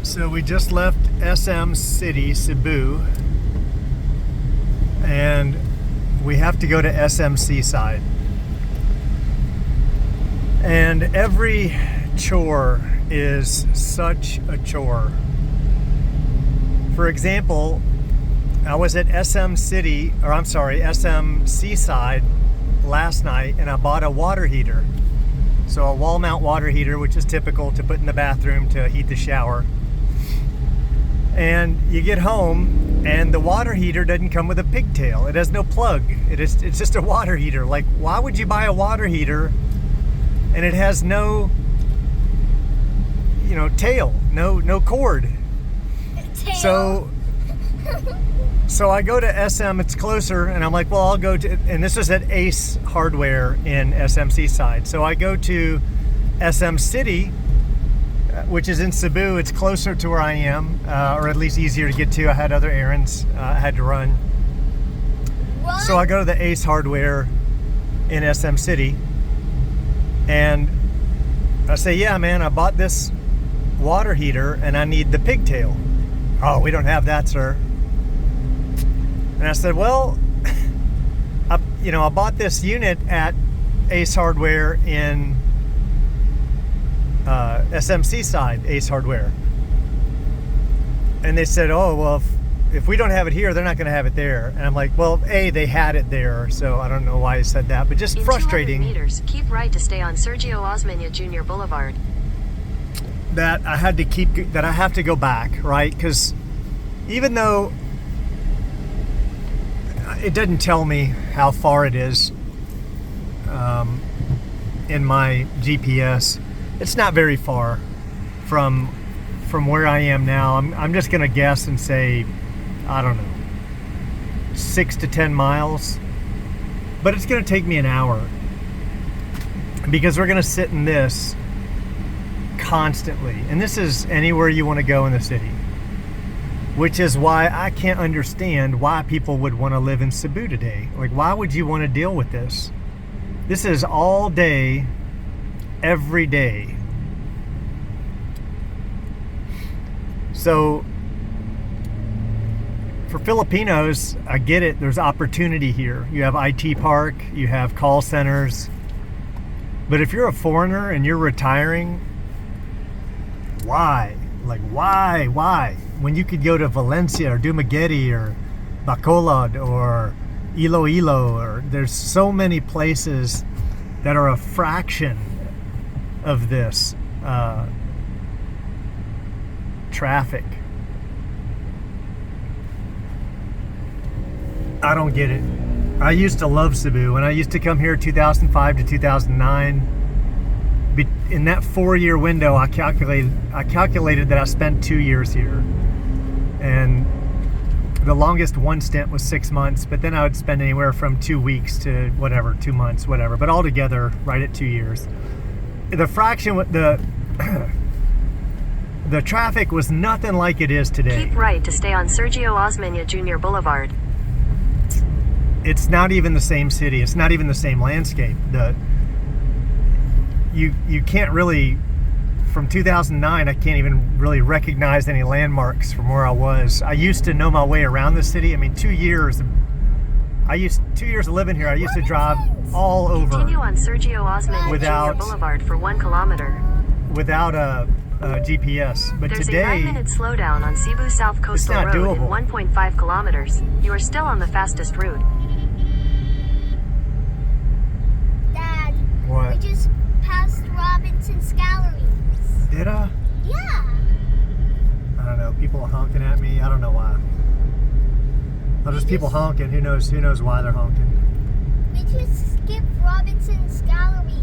So we just left SM City, Cebu, and we have to go to SM Seaside. And every chore is such a chore. For example, I was at SM Seaside last night, and I bought a water heater. So a wall mount water heater, which is typical to put in the bathroom to heat the shower. And you get home and the water heater doesn't come with a pigtail. It has no plug. It's just a water heater. Like, why would you buy a water heater and it has no, tail, no cord? Tail. So I go to SM, it's closer, and I'm like, well, I'll go to, and this was at Ace Hardware in SM Seaside. So I go to SM City, which is in Cebu. It's closer to where I am, or at least easier to get to. I had other errands I had to run. What? So I go to the Ace Hardware in SM City, and I say, yeah, man, I bought this water heater, and I need the pigtail. Oh, we don't have that, sir. And I said, well, I bought this unit at Ace Hardware in SM Seaside, Ace Hardware. And they said, oh, well, if we don't have it here, they're not going to have it there. And I'm like, well, they had it there, so I don't know why I said that, but just in frustrating. 200 meters, keep right to stay on Sergio Osmeña Jr. Boulevard. That I have to go back, right? Because even though it doesn't tell me how far it is in my GPS, it's not very far from where I am now. I'm just gonna guess and say, I don't know, 6 to 10 miles, but it's gonna take me an hour because we're gonna sit in this constantly, and this is anywhere you want to go in the city, which is why I can't understand why people would want to live in Cebu today. Like, why would you want to deal with this? This is all day, every day. So for Filipinos, I get it. There's opportunity here. You have IT Park, you have call centers. But if you're a foreigner and you're retiring, why? Like, why? When you could go to Valencia or Dumaguete or Bacolod or Iloilo, or there's so many places that are a fraction of this traffic. I don't get it. I used to love Cebu. When I used to come here 2005 to 2009, in that 4-year window, I calculated that I spent 2 years here. And the longest one stint was 6 months, but then I would spend anywhere from 2 weeks to 2 months, whatever. But altogether, right at 2 years. The fraction with the traffic was nothing like it is today. Keep right to stay on Sergio Osmeña Jr. Boulevard. It's not even the same city. It's not even the same landscape. You can't really, from 2009, I can't even really recognize any landmarks from where I was. I used to know my way around the city. I mean, 2 years. 2 years of living here, I used to drive all over. Continue on Sergio Osmeña Jr. Boulevard for 1 kilometer. Without a GPS. But There's today, a 5-minute slowdown on Cebu South Coastal not Road doable. in 1.5 kilometers. You are still on the fastest route. Dad, What? we just passed Robinson's Galleries. Did I? Yeah. I don't know. People honking at me. I don't know why. Oh, there's people honking. Who knows why they're honking. We just skipped Robinson's Galleries.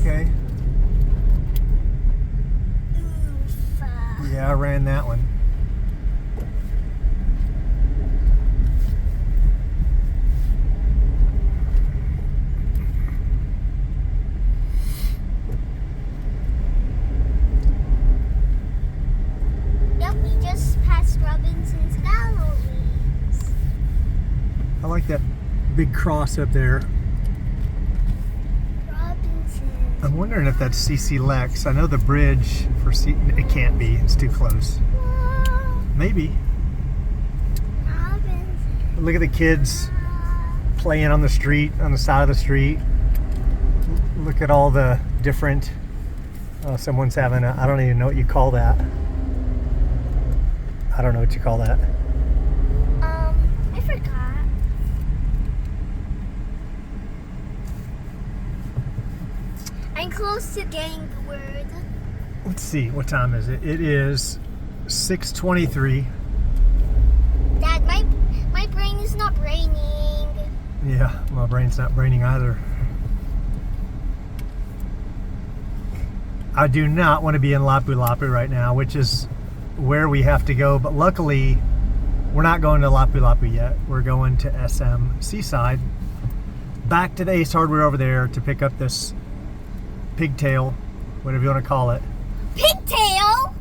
Okay. Oof. Yeah, I ran that one. Yep, we just passed Robinson's Galleries. I like that big cross up there. Robinson's. I'm wondering if that's CC Lex. I know the bridge for it can't be. It's too close. What? Maybe. Robinson. Look at the kids playing on the street, on the side of the street. Look at all the different, someone's having a, I don't even know what you call that. I don't know what you call that. I forgot. I'm close to getting the word. Let's see, what time is it? It is 6:23. Dad, my brain is not braining. Yeah, my brain's not braining either. I do not want to be in Lapu Lapu right now, which is where we have to go. But luckily, we're not going to Lapu Lapu yet. We're going to SM Seaside. Back to the Ace Hardware over there to pick up this pigtail, whatever you want to call it. Pigtail?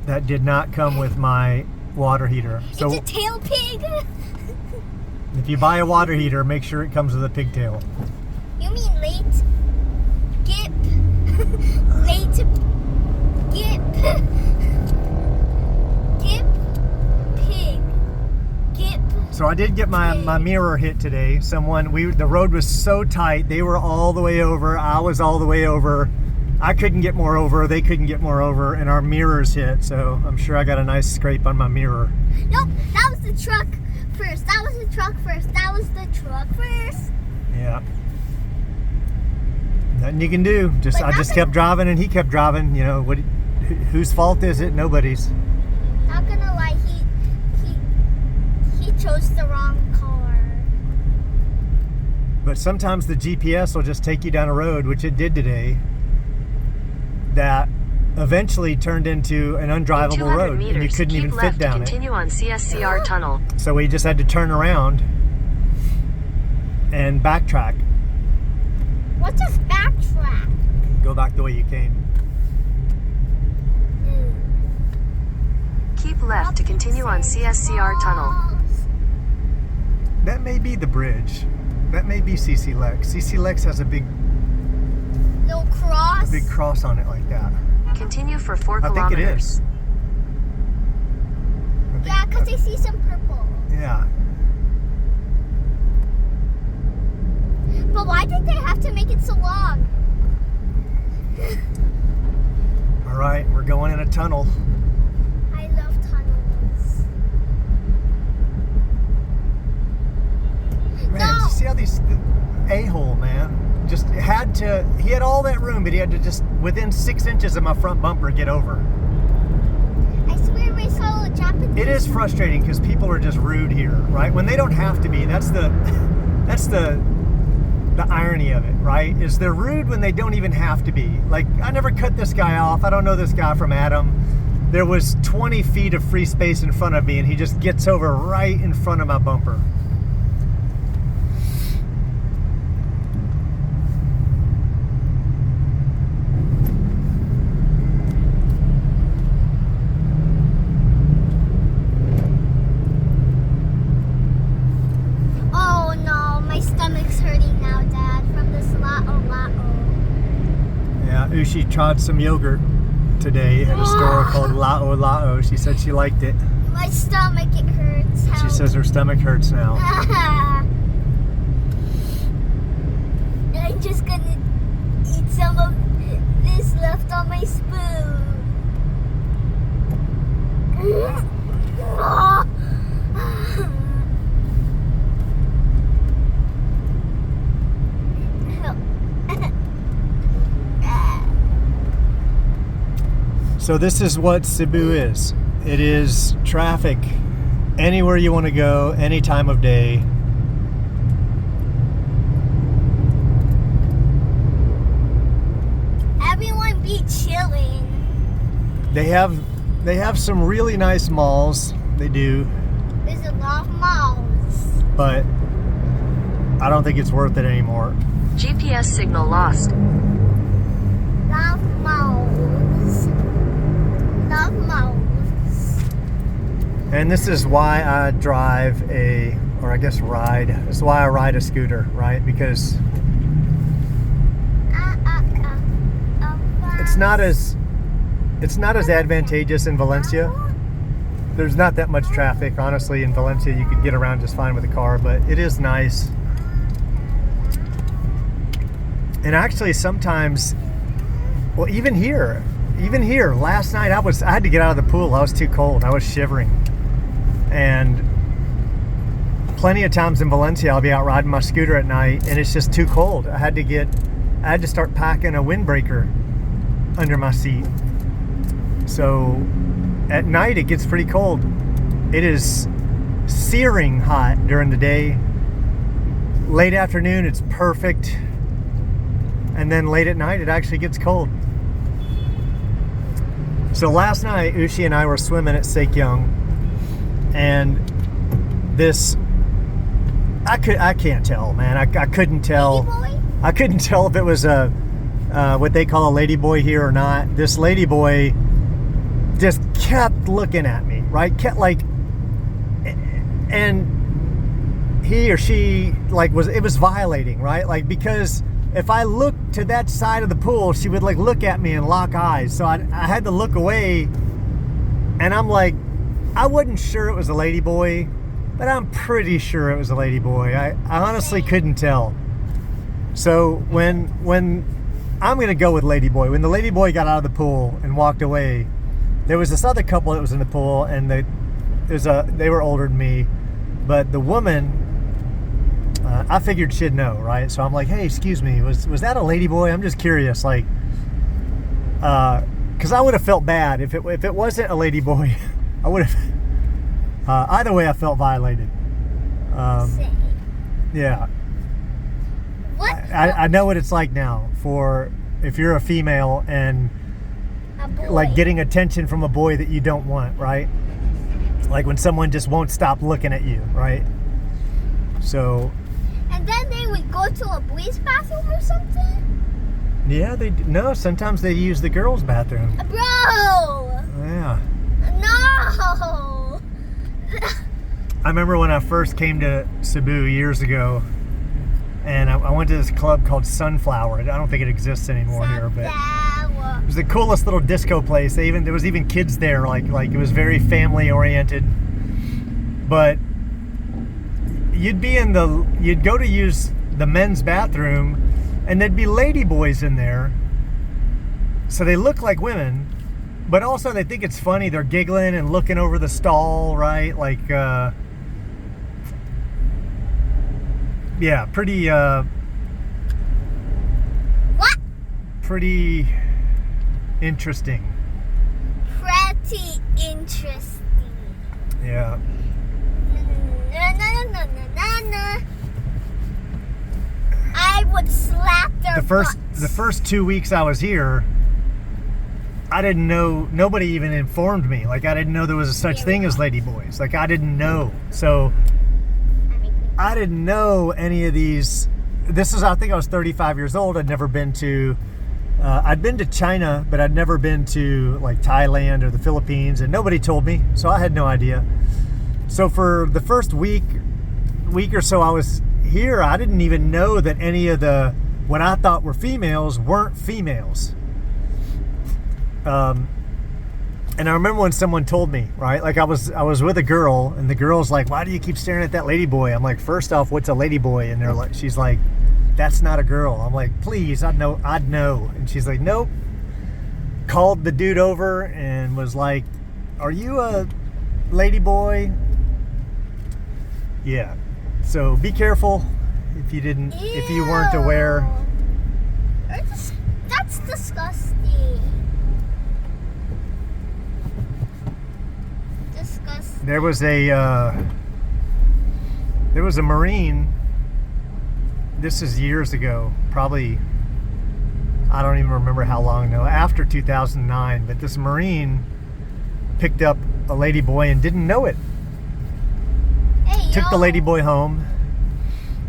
That did not come with my water heater. So It's a tail pig. if you buy a water heater, make sure it comes with a pigtail. You mean late? Gip. Late. Gip. Gip. Pig. Gip. So I did get my mirror hit today. The road was so tight. They were all the way over. I was all the way over. I couldn't get more over. They couldn't get more over. And our mirrors hit. So I'm sure I got a nice scrape on my mirror. Nope, that was the truck first. That was the truck first. That was the truck first. Yeah. Nothing you can do. I just kept driving and he kept driving. You know, whose fault is it? Nobody's. Not gonna lie, he chose the wrong car. But sometimes the GPS will just take you down a road, which it did today, that eventually turned into an undrivable road, meters, and you couldn't even fit down it. Continue on CSCR tunnel. So we just had to turn around and backtrack. What's a backtrack? Go back the way you came. Keep left to continue on CSCR tunnel. That may be the bridge. That may be CC Lex. CC Lex has a big Little cross. cross on it like that. Continue for 4 I kilometers. think it is. Yeah, because I see some purple. Yeah. But why did they have to make it so long? All right, we're going in a tunnel. I love tunnels. Man, No. you see how these a-hole, man, he had all that room, but he had to just within 6 inches of my front bumper get over. I swear I saw a Japanese. It is frustrating because people are just rude here, right? When they don't have to be. That's the irony of it, right? Is they're rude when they don't even have to be. Like, I never cut this guy off. I don't know this guy from Adam. There was 20 feet of free space in front of me, and he just gets over right in front of my bumper. Oh no, my stomach's hurting now, Dad, from this la'o. Yeah, Ushi tried some yogurt today at a store called La'o La'o. She said she liked it. My stomach, it hurts. She says her stomach hurts now. I'm just gonna eat some of this left on my spoon. So this is what Cebu is. It is traffic anywhere you want to go, any time of day. Everyone be chilling. They have some really nice malls. They do, There's a lot of malls. but I don't think it's worth it anymore. GPS signal lost. Love malls. Love malls. And this is why I drive this is why I ride a scooter, right? Because it's not as advantageous in Valencia. there's not that much traffic. Honestly, in Valencia, you could get around just fine with a car, but it is nice. And actually, sometimes, well, even here, last night I had to get out of the pool. I was too cold. I was shivering. And plenty of times in Valencia, I'll be out riding my scooter at night, and it's just too cold. I had to start packing a windbreaker under my seat. So at night, it gets pretty cold. It is searing hot during the day. Late afternoon, it's perfect. And then late at night, it actually gets cold. So last night, Ushi and I were swimming at Sekyung, and this, I can't tell, man. I couldn't tell. Ladyboy? I couldn't tell if it was a what they call a ladyboy here or not. This ladyboy just kept looking at me, right? Kept like, and he or she like it was violating, right? Like, because if I looked to that side of the pool, she would like look at me and lock eyes. So I had to look away, and I'm like, I wasn't sure it was a ladyboy, but I'm pretty sure it was a ladyboy. I honestly couldn't tell. So when I'm gonna go with ladyboy, when the ladyboy got out of the pool and walked away, there was this other couple that was in the pool, and they were older than me, but the woman, I figured she'd know, right? So I'm like, hey, excuse me, was that a ladyboy? I'm just curious, like, because I would have felt bad if it wasn't a ladyboy. I would have. Either way, I felt violated. Yeah. What? I know what it's like now for if you're a female and A boy. like getting attention from a boy that you don't want, right? Like when someone just won't stop looking at you, right? So. And then they would go to a boys' bathroom or something? Yeah, no. Sometimes they use the girls' bathroom. Bro! Yeah. No! I remember when I first came to Cebu years ago, and I went to this club called Sunflower. I don't think it exists anymore here, but it was the coolest little disco place. There was even kids there. Like it was very family oriented. But you'd go to use the men's bathroom, and there'd be lady boys in there. So they look like women, but also they think it's funny. They're giggling and looking over the stall, right? Like, yeah, pretty, What? pretty interesting. Pretty interesting. Yeah. No. I would slap their butts. The first 2 weeks I was here, I didn't know, nobody even informed me. Like, I didn't know there was a such thing as ladyboys. Like, I didn't know. So, I didn't know any of these. I think I was 35 years old. I'd never been to, I'd been to China, but I'd never been to, like, Thailand or the Philippines, and nobody told me, so I had no idea. So, for the first week or so I was here, I didn't even know that any of what I thought were females weren't females. And I remember when someone told me, right? Like I was with a girl, and the girl's like, "Why do you keep staring at that lady boy?" I'm like, "First off, what's a lady boy?" And she's like, "That's not a girl." I'm like, "Please, I'd know." And she's like, "Nope." Called the dude over and was like, "Are you a lady boy?" Yeah. So be careful if you weren't aware. That's disgusting. There was a Marine. This is years ago, probably. I don't even remember how long now. After 2009, but this Marine picked up a lady boy and didn't know it. Hey, Took the lady boy home,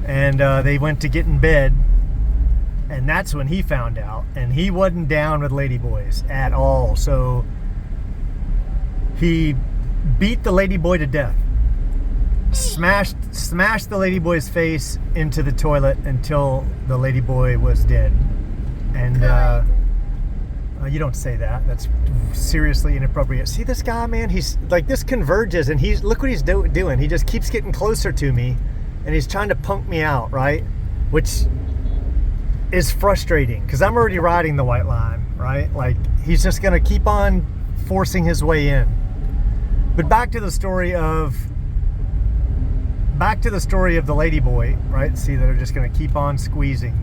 and they went to get in bed, and that's when he found out. And he wasn't down with lady boys at all. So he beat the lady boy to death. Smashed the lady boy's face into the toilet until the lady boy was dead. And You don't say that. That's seriously inappropriate. See this guy, man? He's like, this converges, and look what he's doing. He just keeps getting closer to me, and he's trying to punk me out, right? Which is frustrating because I'm already riding the white line, right? Like, he's just going to keep on forcing his way in. But back to the story of the lady boy, right? See, that are just going to keep on squeezing.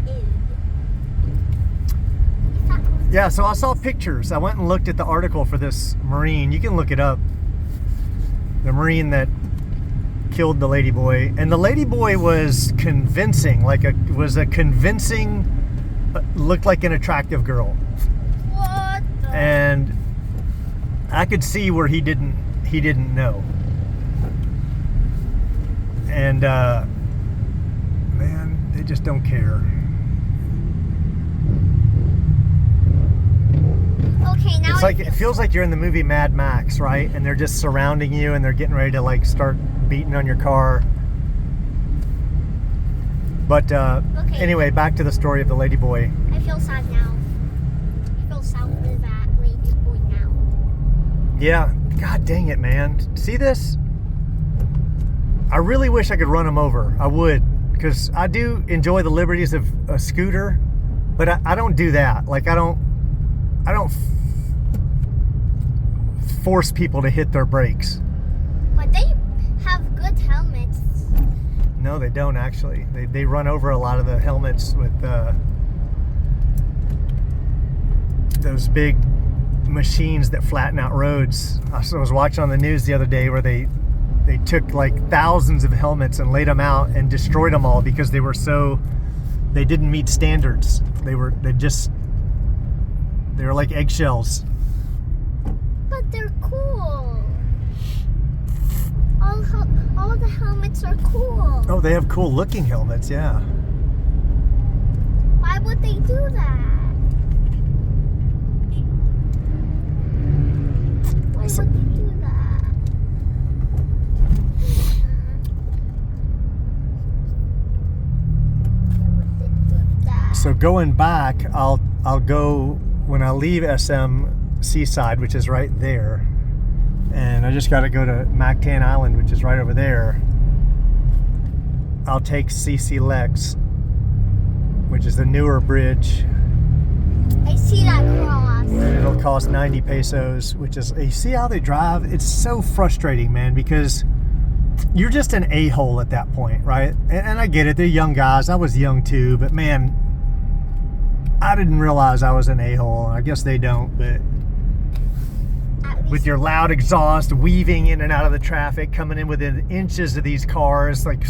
Yeah, so I saw pictures. I went and looked at the article for this Marine. You can look it up. The Marine that killed the lady boy. And the lady boy was convincing, looked like an attractive girl. What the? And I could see where he didn't know. And man, they just don't care. Okay, now It's like, it feels like you're in the movie Mad Max, right? And they're just surrounding you and they're getting ready to like start beating on your car. But Okay. anyway, back to the story of the lady boy. I feel sad now. I feel sad for that lady boy now. Yeah, god dang it, man. See this? I really wish I could run him over. I would, because I do enjoy the liberties of a scooter, but I don't do that. Like, I don't force people to hit their brakes. But they have good helmets. No, they don't actually. They run over a lot of the helmets with those big machines that flatten out roads. I was watching on the news the other day where they took like thousands of helmets and laid them out and destroyed them all because they didn't meet standards. They were like eggshells. But they're cool. All the helmets are cool. Oh, they have cool looking helmets, yeah. Why would they do that? Why would they do that? Why would they do that? So going back, I'll go when I leave SM Seaside, which is right there, and I just got to go to Mactan Island, which is right over there. I'll take CC Lex, which is the newer bridge. I see that cross. And it'll cost 90 pesos, which is, you see how they drive? It's so frustrating, man, because you're just an a-hole at that point, right? And I get it, they're young guys. I was young too, but man, I didn't realize I was an a-hole. I guess they don't, but with your loud exhaust weaving in and out of the traffic, coming in within inches of these cars, like,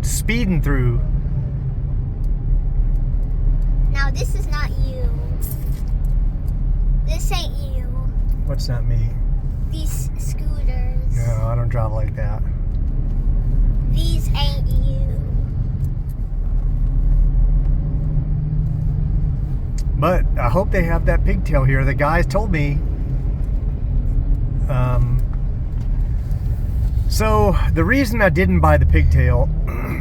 speeding through. Now this is not you. This ain't you. What's not me? These scooters. No, I don't drive like that. These ain't you. But I hope they have that pigtail here. The guys told me. So the reason I didn't buy the pigtail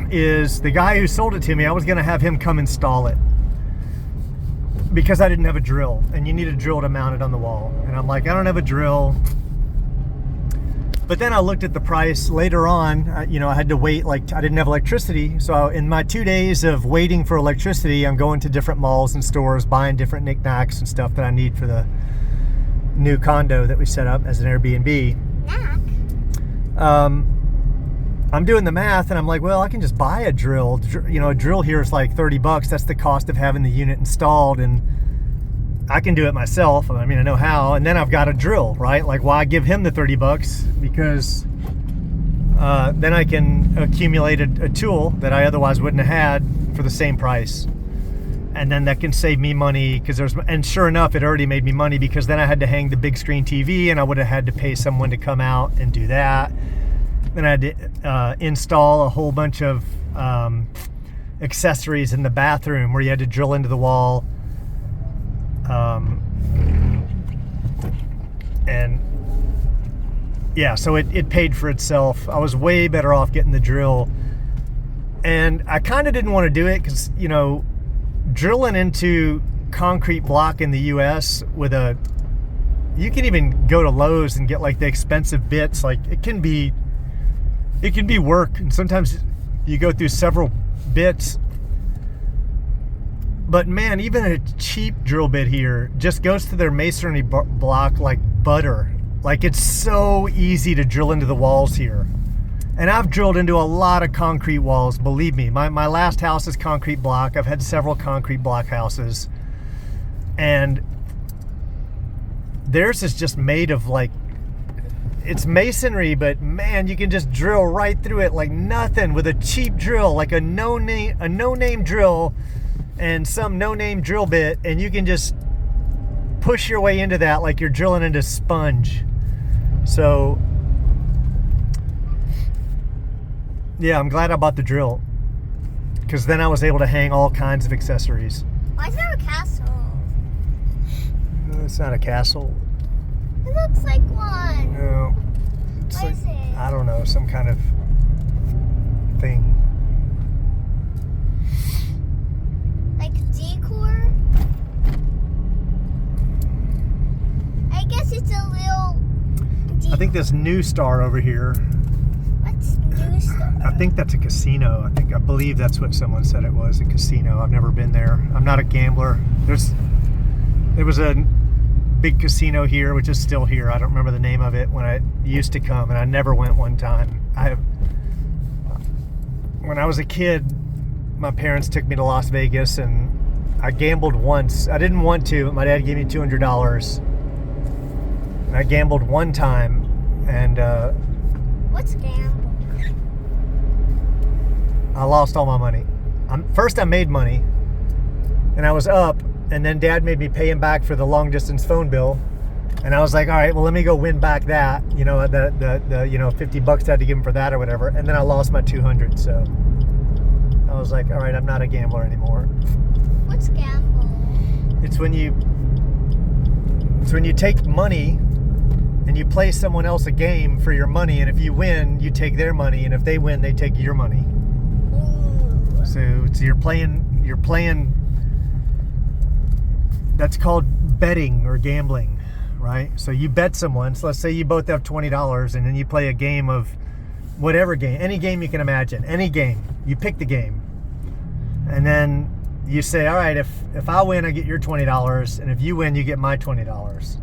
is the guy who sold it to me, I was going to have him come install it because I didn't have a drill, and you need a drill to mount it on the wall. And I'm like, I don't have a drill. But then I looked at the price later on. I had to wait, like, I didn't have electricity. So in my 2 days of waiting for electricity, I'm going to different malls and stores, buying different knickknacks and stuff that I need for the new condo that we set up as an Airbnb. Knack? I'm doing the math and I'm like, well, I can just buy a drill. A drill here is like $30. That's the cost of having the unit installed, and I can do it myself. I mean, I know how. And then I've got a drill, right? Like, why give him the $30? Because then I can accumulate a tool that I otherwise wouldn't have had for the same price. And then that can save me money and sure enough, it already made me money because then I had to hang the big screen TV and I would have had to pay someone to come out and do that. Then I had to install a whole bunch of accessories in the bathroom where you had to drill into the wall. And yeah, so it paid for itself. I was way better off getting the drill. And I kind of didn't want to do it because, drilling into concrete block in the US with a, you can even go to Lowe's and get like the expensive bits. Like it can be work, and sometimes you go through several bits. But man, even a cheap drill bit here just goes to their masonry block like butter. Like it's so easy to drill into the walls here. And I've drilled into a lot of concrete walls, believe me. My last house is concrete block. I've had several concrete block houses. And theirs is just made of like, it's masonry, but man, you can just drill right through it like nothing with a cheap drill, like a no-name drill and some no-name drill bit, and you can just push your way into that like you're drilling into sponge. So yeah, I'm glad I bought the drill, because then I was able to hang all kinds of accessories. Why is there a castle? No, it's not a castle. It looks like one. No. It's What like, is it? I don't know, some kind of thing. Like decor? I guess it's a little I think this new star over here, What's new stuff? I think that's a casino. I believe that's what someone said it was, a casino. I've never been there. I'm not a gambler. There was a big casino here, which is still here. I don't remember the name of it when I used to come, and I never went one time. When I was a kid, my parents took me to Las Vegas, and I gambled once. I didn't want to, but my dad gave me $200. And I gambled one time, and What's gamble? I lost all my money. First I made money, and I was up, and then Dad made me pay him back for the long distance phone bill. And I was like, all right, well, let me go win back that, the $50 I had to give him for that or whatever. And then I lost my 200. So I was like, all right, I'm not a gambler anymore. What's gamble? It's when you take money and you play someone else a game for your money. And if you win, you take their money. And if they win, they take your money. Ooh. So you're playing, that's called betting or gambling, right? So you bet someone, so let's say you both have $20, and then you play a game of whatever game, any game you can imagine, any game. You pick the game. And then you say, all right, if I win, I get your $20, and if you win, you get my $20.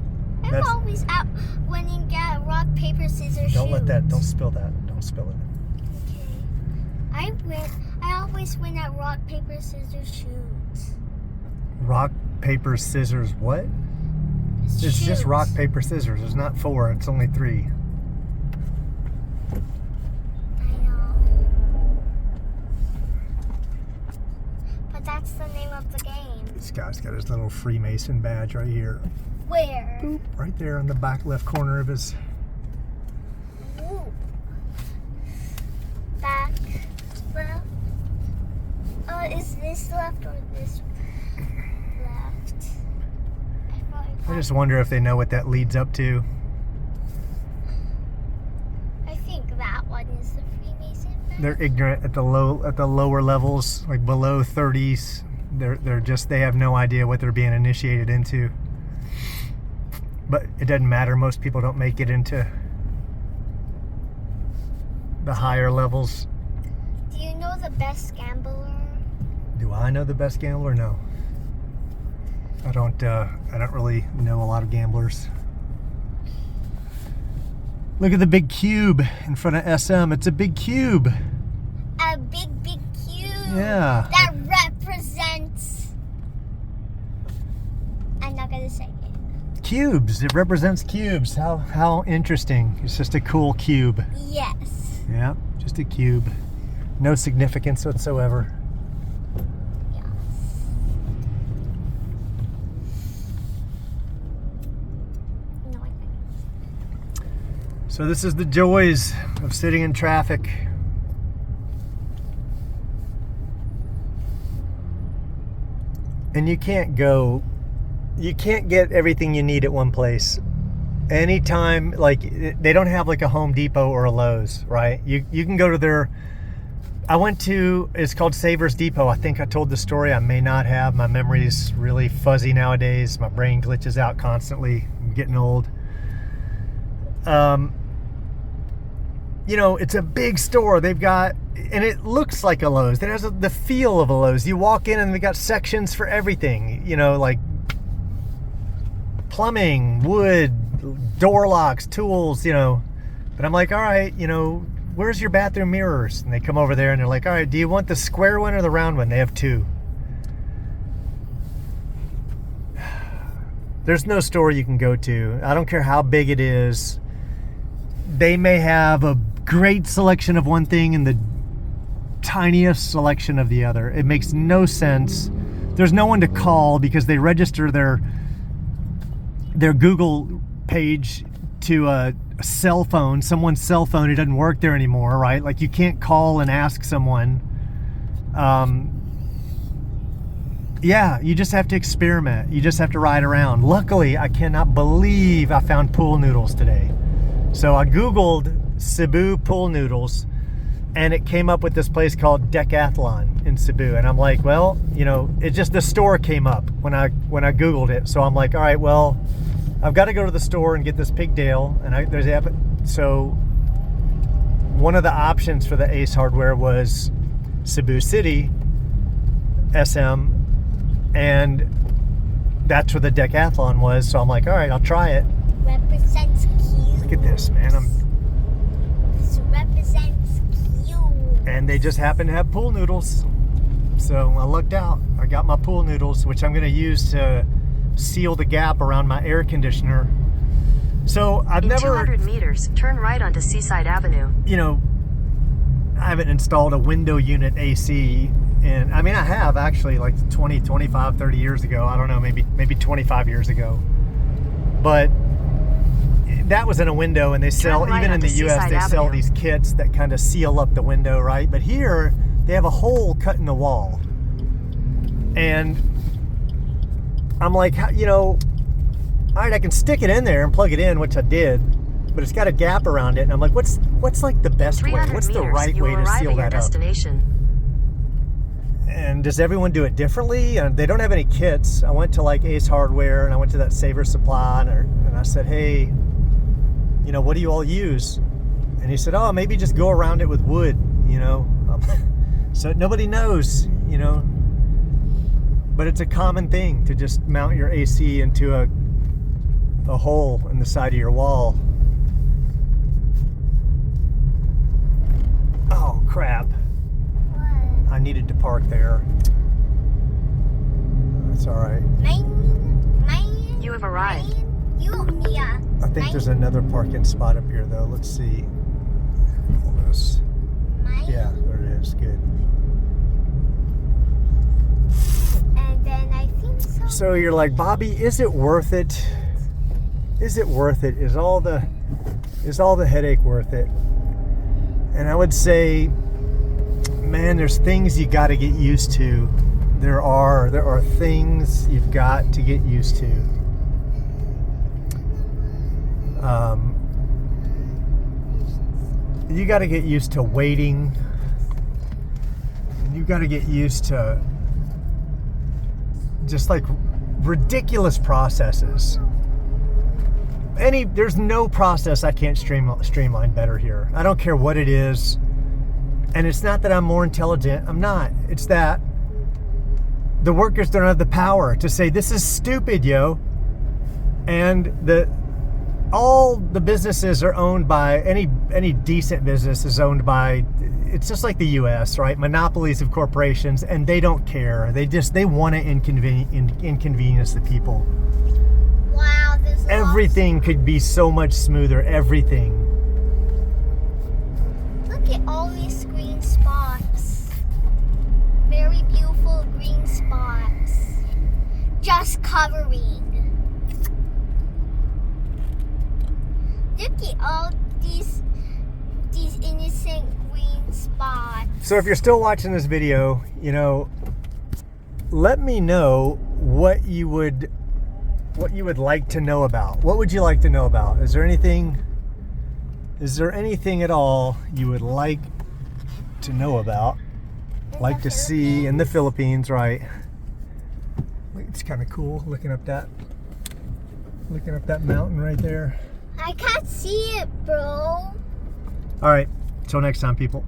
I'm always out winning at rock, paper, scissors, Don't let that, shoot. don't spill that. Don't spill it. Okay. I always win at rock, paper, scissors, shoot. Rock, paper, scissors, what? It's just rock, paper, scissors. There's not 4, it's only 3. I know. But that's the name of the game. This guy's got his little Freemason badge right here. Where? Boop, right there on the back left corner of his. Ooh. Back, left. Is this left or this left? I just wonder if they know what that leads up to. I think that one is the Freemason badge. They're ignorant at the lower levels, like below 30s. They have no idea what they're being initiated into. But it doesn't matter. Most people don't make it into the higher levels. Do you know the best gambler? Do I know the best gambler? No. I don't really know a lot of gamblers. Look at the big cube in front of SM. It's a big cube. A big cube. Yeah. That represents. I'm not gonna say it. Cubes. It represents cubes. How interesting. It's just a cool cube. Yes. Yeah, just a cube. No significance whatsoever. Yes. No, I think. So this is the joys of sitting in traffic. And you can't get everything you need at one place. Anytime, like, they don't have like a Home Depot or a Lowe's, right? You can go to their I went to, it's called Savers Depot. I think I told the story. I may not have. My memory is really fuzzy nowadays. My brain glitches out constantly. I'm getting old. You know, it's a big store. They've got, and it looks like a Lowe's. It has the feel of a Lowe's. You walk in and they got sections for everything. You know, like plumbing, wood, door locks, tools, you know. But I'm like, all right, you know, where's your bathroom mirrors? And they come over there and they're like, all right, do you want the square one or the round one? They have two. There's no store you can go to. I don't care how big it is. They may have a great selection of one thing and the tiniest selection of the other. It makes no sense. There's no one to call because they register their Google page to a cell phone, someone's cell phone. It doesn't work there anymore, right? Like you can't call and ask someone. Yeah, you just have to experiment. You just have to ride around. Luckily, I cannot believe I found pool noodles today. So I Googled Cebu pool noodles and it came up with this place called Decathlon in Cebu. And I'm like, well, you know, it just, the store came up when I Googled it. So I'm like, all right, well, I've got to go to the store and get this pigtail. And so one of the options for the Ace Hardware was Cebu City, SM, and that's where the Decathlon was. So I'm like, all right, I'll try it. Represents cute. Look at this, man. This represents cute. And they just happen to have pool noodles. So I lucked out. I got my pool noodles, which I'm going to use to seal the gap around my air conditioner. So I've In never... 200 meters, turn right onto Seaside Avenue. You know, I haven't installed a window unit AC. And I mean, I have actually like 20, 25, 30 years ago. I don't know, maybe 25 years ago. But that was in a window, and they sell, right even in the onto US, Seaside they sell Avenue. these kits that kind of seal up the window, right? But here, they have a hole cut in the wall. And I'm like, you know, all right, I can stick it in there and plug it in, which I did, but it's got a gap around it. And I'm like, what's like the best way? 300 What's the meters, right you way will to arrive seal at your that up? destination. And does everyone do it differently? They don't have any kits. I went to like Ace Hardware and I went to that Saver Supply and I said, hey, you know, what do you all use? And he said, oh, maybe just go around it with wood, you know. So nobody knows, you know. But it's a common thing to just mount your AC into a hole in the side of your wall. Oh, crap. What? I needed to park there. That's all right. Mine. You have arrived. You, Mia. I think there's another parking spot up here, though. Let's see. Almost. Mine. Yeah, there it is. Good. And then I think so. So you're like, Bobby, is it worth it? Is it worth it? Is all the headache worth it? And I would say, man, there's things you got to get used to. There are things you've got to get used to. You got to get used to waiting. You got to get used to just like ridiculous processes. There's no process I can't streamline better here. I don't care what it is. And it's not that I'm more intelligent. I'm not. It's that the workers don't have the power to say, this is stupid, yo. And all the businesses are owned by, any decent business is owned by, it's just like the US, right? Monopolies of corporations, and they don't care. They want to inconvenience the people. Wow, this Everything could be so much smoother. Everything. Look at all these green spots. Very beautiful green spots. Just covering. Look at all these innocent green spots. So if you're still watching this video, you know, let me know what you would like to know about. What would you like to know about? Is there anything at all you would like to know about. Like to see in the Philippines, right? It's kind of cool looking up that mountain right there. I can't see it, bro. All right, till next time, people.